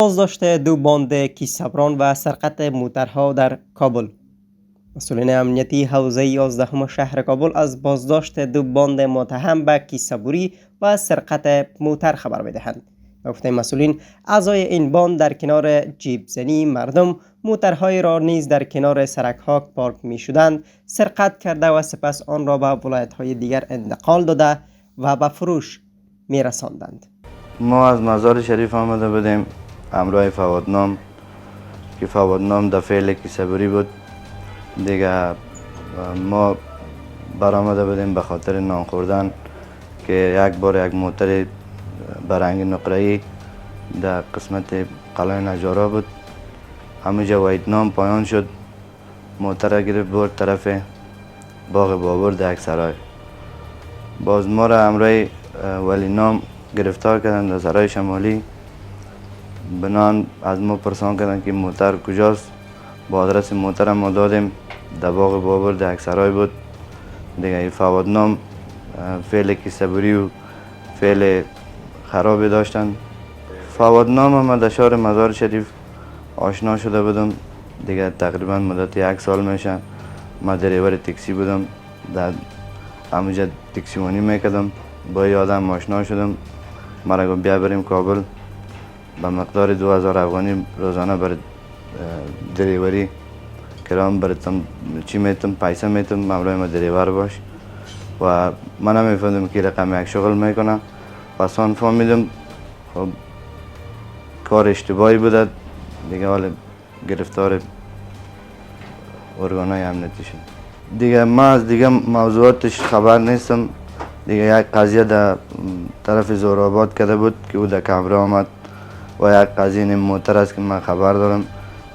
بازداشت دو باند کیسه‌بران و سرقت موترها در کابل. مسئولین امنیتی حوزه 11 شهر کابل از بازداشت دو باند متهم به کیسه‌بری و سرقت موتر خبر می‌دهند. به گفته مسئولین، اعضای این باند در کنار جیب زنی مردم موترهای را نیز در کنار سرک‌ها پارک می‌شدند، سرقت کرده و سپس آن را به ولایت‌های دیگر انتقال داده و به فروش می‌رساندند. ما از مزار شریف آمده بودیم همراه فوادنام که فوادنام در فعل کیسه‌بری بود. دیگه ما برآمده بودیم به خاطر نان خوردن که یک بار یک موتر برنگ نقره‌ای در قسمت قلعه نجارا بود. همونجا ویدنام پایان شد، موتر را گرفت برد طرف باغ بابر در یک سرای. باز ما را همراه ولی نام گرفتار کردن در سرای شمالی. بنان از ما پرسان کردن که موتر کجاست. با آدرس موتر ما دادیم، در باغ بابر در یک سرای بود. دیگه فوادنام فعل کیسه‌بری و فعل خرابی داشتن. فوادنام ما در شهر مزار شریف آشنا شده بودم دیگه تقریبا مدت 1 سال میشه. ما دریور تاکسی بودم، در همونجا تاکسیوانی میکردم. با یه آدم آشنا شدم، مرا گفت بیا بریم کابل، به مقدار 2000 افغانی روزانه برای دریوری کرام براتم چی میتم پیسه میتم، مملوی ما دریور باش. و من نمیفهمیدم که رقم یک شغل میکنه. پس آن فهمیدم خب کار اشتباهی بوده دیگه، حالا گرفتار ارگانای امنیتی شد. دیگه ما از دیگه موضوعاتش خبر نیستم. دیگه یک قضیه در طرف زورآباد کرده بود که او در کمره آمد و یک قضیه این موتر است که من خبر دارم.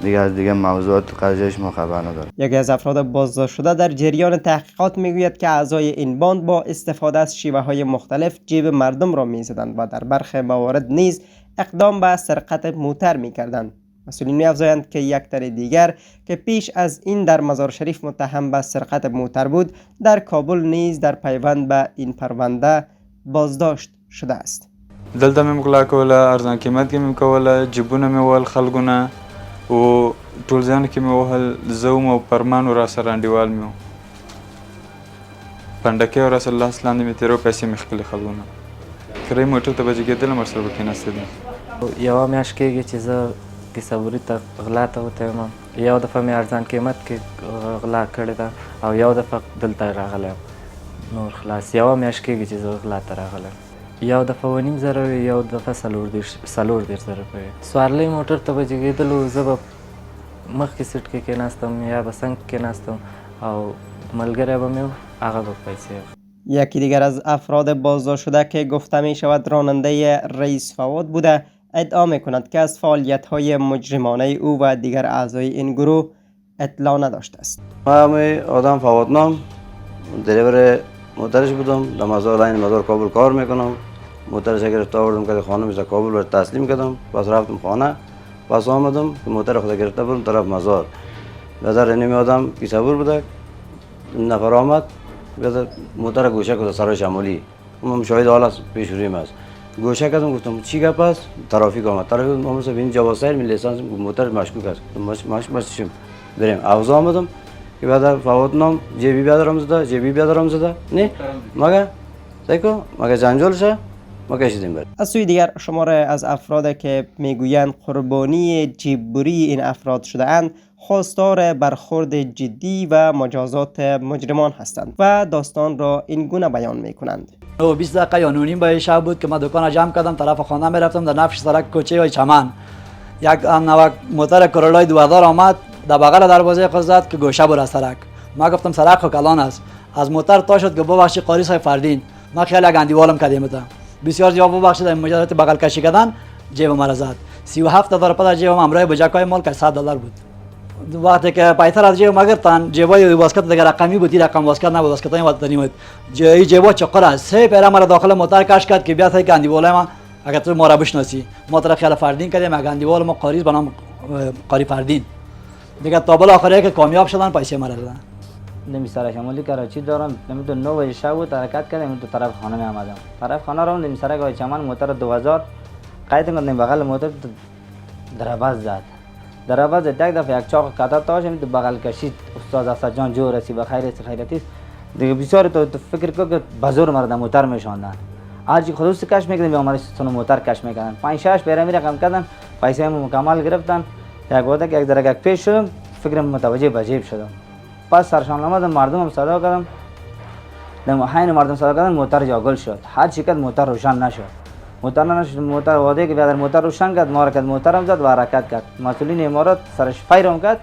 دیگه از دیگه موضوعات قضیهش ما خبر ندارم. یکی از افراد بازداشت شده در جریان تحقیقات میگوید که اعضای این باند با استفاده از شیوه‌های مختلف جیب مردم را میزدند و در برخی موارد نیز اقدام به سرقت موتر میکردند. مسئولین می‌افزایند که یک تن دیگر که پیش از این در مزار شریف متهم به سرقت موتر بود، در کابل نیز در پیوند به این پرونده بازداشت شده است. دلته مې غلا کوله، ارزان قیمت کې مې کوله، جیبونه مې وهل خلکونه او ټول ځایونه کې مې وهل. زه وم او فرمان را سره انډیوال مې و، پنډکی او رسول الله لاندې مې تېرو، پیسې مې خپلې خلکونه کرایي موټر ته به جګېدلم، ورسره به کېناستېدم. یوه میاشت کېږي چې زه کیسه‌بري ته غلا ته وتی یم. یو دفعه مې ارزان قیمت کې غلا کړې ده او یو دفعه دلته راغلی یم. نور خلاص یوه میاشت کېږي چې زه غلا ته راغلی یم. یو دفعه 2.5 زره وي، یو دفعه 4.5 زره وي. سوارلۍ موټر ته به جګېدلو، زه به مخکې سیټ کې کېناستم یا به څنګ کېناستم او ملګری به مې و، هغه به پیسې. یکی دیگر از افراد بازداشت شده که گفته می شود راننده رئیس فواد بوده، ادعا می کند که از فعالیت های مجرمانه او و دیگر اعضای این گروه اطلاع نداشته است. من آدم فوادنام دریور موترش بودم، در مزار کابل کار میکنم. موترش گرفته آوردم که خانه میشه کابل رو تسلیم کردم. پس رفتم خانه، پس آمدم که موتر خود گرفته بودم طرف مزار. نظر اینمی آدم کیسه‌بر بوده، نفر آمد موتر گوشه کرد سرای شمالی. من شاهد حال است، پیش رویم است. گوشه کردم، گفتم چی گپ است؟ ترافیک آمد. ترافیک آمد ببین جواز سیر می لیسانس موتر مشکوک است. مشکوک بریم. اوضاع آمدم که بعد فوادنام جیبی بیادرم زده نه مگه دیکو مگه جنجال شه ما کشیدیم بر. از سوی دیگر شماره از افراد که میگویند قربانی جیببری این افراد شده اند خواستار برخورد جدی و مجازات مجرمان هستند و داستان را این گونه بیان میکنند. 20 دقیقه یا 9 نیم شب بود که من دکان جمع کردم، طرف خانه میرفتم، در نفش سرک کوچه های چمن یک نوک موتر کرولای 2000 آمد در بغل دروازه خود زد که گوشه بر سرک. ما گفتم سرک خو کلان است. از موتر تا شد که ببخشید قاری صاحب فردین، ما خیلی گندیوالم کردیم تا بسیار جواب ببخشید مجازات بغل کشی کردن جیب مرا زد. 37000 روپیه جیبم همراه بجاکای مال که $100 بود. وقتی که پایتر از جیب مگرتن جیبای واسکت دیگه رقمی بود، رقم واسکت نبود، واسکتای وقتی بود جیبا چقدر است. سه پیرا مرا داخل موتر کش کرد که بیا تا گندیوال ما اگر تو ما را بشناسی. ما طرف خیال فردین کردیم، گندیوال ما قاریز به نام قاری فردین دیگه. تا بالا آخره که کامیاب شدن پیسه مرا دادن. نمی سر شمالی کراچی دارم، نمیدونم 9 بجه شب بود حرکت کردم تو طرف خانه می آمدم. طرف خانه رو نمی سر چمن موتر 2000 قاید کردم بغل موتر ضربت زد یک دفعه یک چاق کتا تاش تو بغل کشید. استاد اسد جان جو رسی بخیر است خیرتی است دیگه. بسیار تو فکر کو که بازور مرد موتر میشوندن. آجی خودش کش میکردن به عمر سونو موتر کش میکردن. 5-6 پیرمی رقم کردن. پیسه مکمل گرفتن. یک وقت یک درگه پیش شدم فکرم متوجه بجیب شدم. پس سرشان آمدم مردم هم صدا کردم. دم حین مردم صدا کردن موتر جاگل شد. هر چیکت موتر روشن نشد. موتر واده که بیادر موتر روشن کرد ما را کرد موتر هم زد و حرکت کرد. مسئولین امارات سرش فیرم کرد.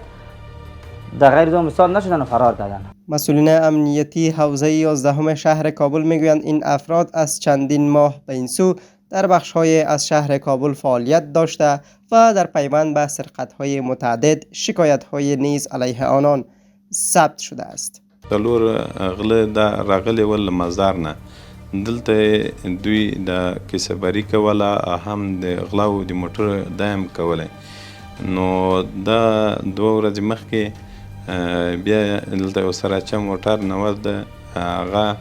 در غیر دو مثال نشدن و فرار کردن. مسئولین امنیتی حوزه 11 شهر کابل میگویند این افراد از چندین ماه به این سو در بخش‌های از شهر کابل فعالیت داشته و در پیوند به سرقت‌های متعدد شکایت‌های نیز علیه آنان ثبت شده است. څلور غله دا راغلي ول مزار نه دلته دوی د کسبري کوله هم د غلاو د موټر دایم کوله نو دا 2 ورځې مخکې بیا دلته یو سراچه موټر نوز ده هغه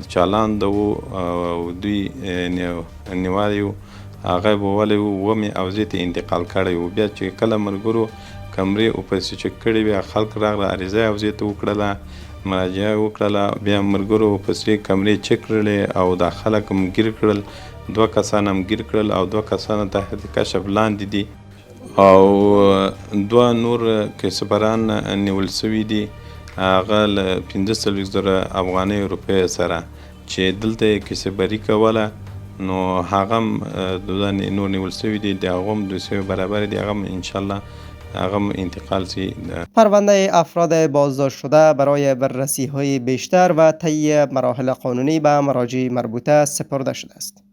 چالان ده او دوی نیولی و هغه بولی و ومې اوزې ته انتقال کړی و. بیا چې کله ملګرو کمرې اوپسې چک کړې بیا خلک راغله عریضه اوزې ته وکړله مراجعه وکړله بیا ملګرو ورپسې کمرې چک کړلې او دا خلک هم ګیر کړل 2 کسان هم ګیر کړل او 2 کسان تحت کشف لاندې دي او 2 نور کسبران نیول سوي دي هغه له 45,000 افغاني روپۍ سره چې دلته کسبري کوله نو هغه هم نور نیول سوي دي د هغه هم 200 برابر دي هغه هم انشالله هغه انتقال سی. پرونده افراد بازداشت شده برای بررسی های بیشتر و طی مراحل قانونی به مراجع مربوطه سپرده شده است.